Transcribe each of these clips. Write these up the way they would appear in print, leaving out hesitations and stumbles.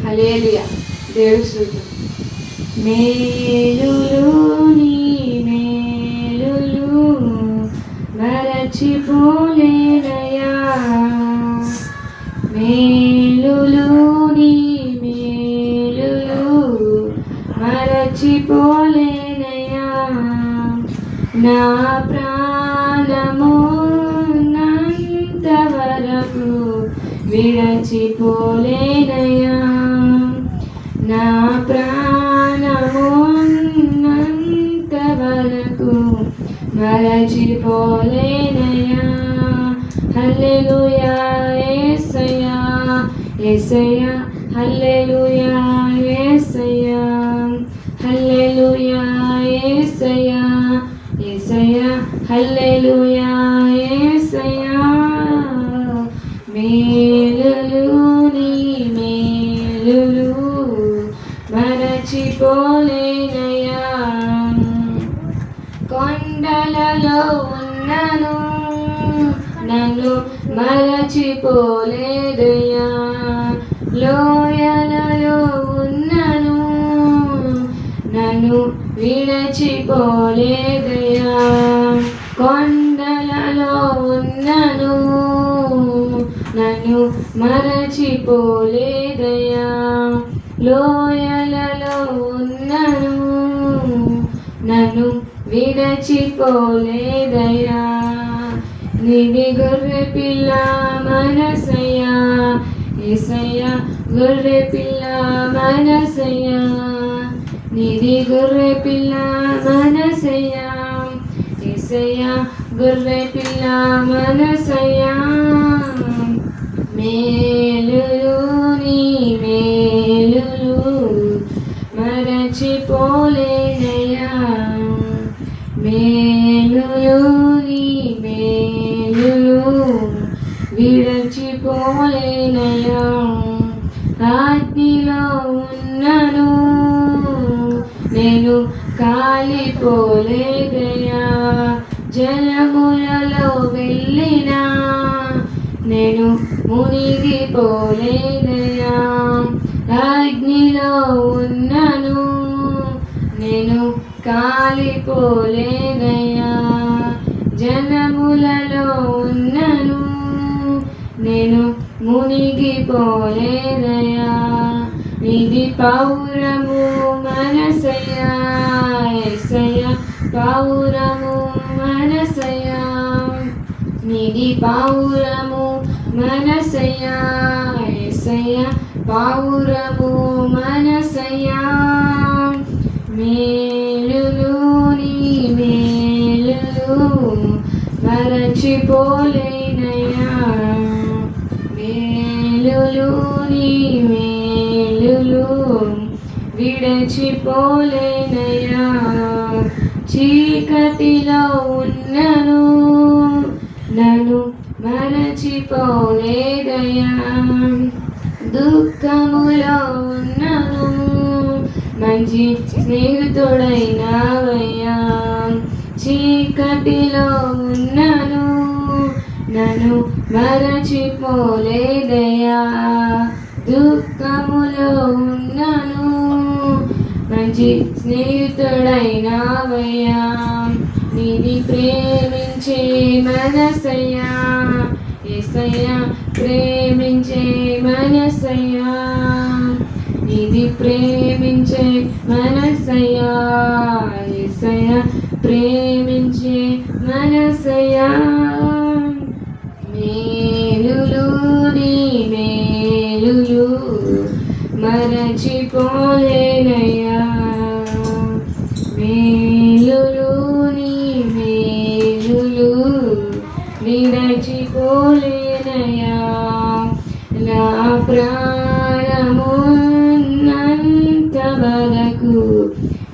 హల్లెలూయా. దేవుడి స్తుతి. మేలులు నీ మేలులు మరచిపోలేనయా, మేలులు నీ మేలులు మరచిపోలేనయా, నా ప్రాణము నంతవరకు విడచిపోలేనయా, నా ప్రాణము నంతవరకు మరచిపోలేనయా. హల్లెలూయా యేసయ్యా, యేసయ్యా హల్లెలూయా యేసయ్యా, హల్లెలూయా యేసయ్యా, యేసయ్యా హల్లెలూయా యేసయ్యా. మేలులు నీ మేలులు మరచిపోలేనయా, కొండలలో ఉన్నను నన్ను మరచిపోలేదయ్యా, లోయలలో ఉన్నను నన్ను విడచిపోలేదయ్యా, కొండలలో ఉన్నను నన్ను మరచిపోలేదయ్యా, లోయలలో ఉన్నను నన్ను విడచిపోలేదయ్యా. నీది గొర్రె పిల్ల మనసయ్యా, యేసయ్యా గొర్రె పిల్ల మనసయ్యా, నీది గొర్రె పిల్ల మనసయ్యా, యేసయ్యా గొర్రె పిల్ల మనసయ్యా. మేలులు నీ మేలులు మరచిపోలేనయా, మేలులు నీ మేలులు విడచిపోలేనయా, అగ్నిలో ఉన్నను నేను కాలిపోలేదయ్యా, జలములలో వెళ్ళినా నేను మునిగిపోలేదయ్యా, అగ్నిలో ఉన్నను నేను కాలిపోలేదయ్యా, జలములలో ఉన్నను నేను మునిగిపోలేదయ్యా. నీది పౌరము మనసయ్యా, యేసయ్యా పౌరము మనసయ్యా, నీది పౌరము మనసయ్యా, యేసయ్యా పౌరము మనసయ్యా. మేలులు నీ మేలులు మరచిపోలేనయా, మేలులు నీ మేలులు విడచిపోలేనయా, చీకటిలో ఉన్నను నన్ను మరచిపోలేదయ్యా, దుఃఖములో ఉన్నను మంచి స్నేహితుడైనావయ్యా, చీకటిలో ఉన్నను నన్ను మరచిపోలేదయ్యా, దుఃఖములో ఉన్నను మంచి స్నేహితుడైనావయ్యా, నీది ప్రేమించే మనసయ్యా, యేసయ్యా ప్రేమించే మనసయ్యా, నీది ప్రేమించే మనసయ్యా, యేసయ్యా ప్రేమించే మనసయ్యా. మేలులు నీ మేలులు మరచిపోలేనయా, మేలులు నీ మేలులు విడచిపోలేనయా, నా ప్రాణమున్నంతవరకు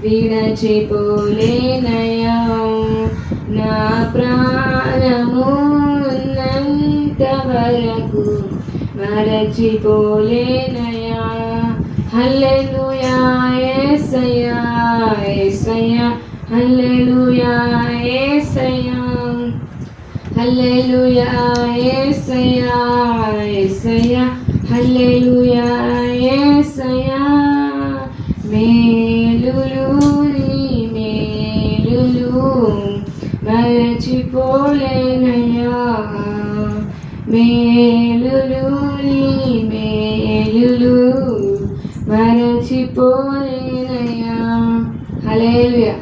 విడచిపోలేనయా, నా ప్రాణమున్నంతవరకు మరచిపోలేనయా. హల్లెలూయా యేసయ్యా, యేసయ్యా హల్లెలూయా యేసయ్యా, హల్లెలూయా యేసయ్యా, యేసయ్యా హల్లెలూయా యేసయ్యా. యేసయ్యా మేలులు నీ మేలులు మరచిపోలేనయ్యా మేలులు నీ మేలులు మరచిపోలేనయ్యా హల్లెలూయా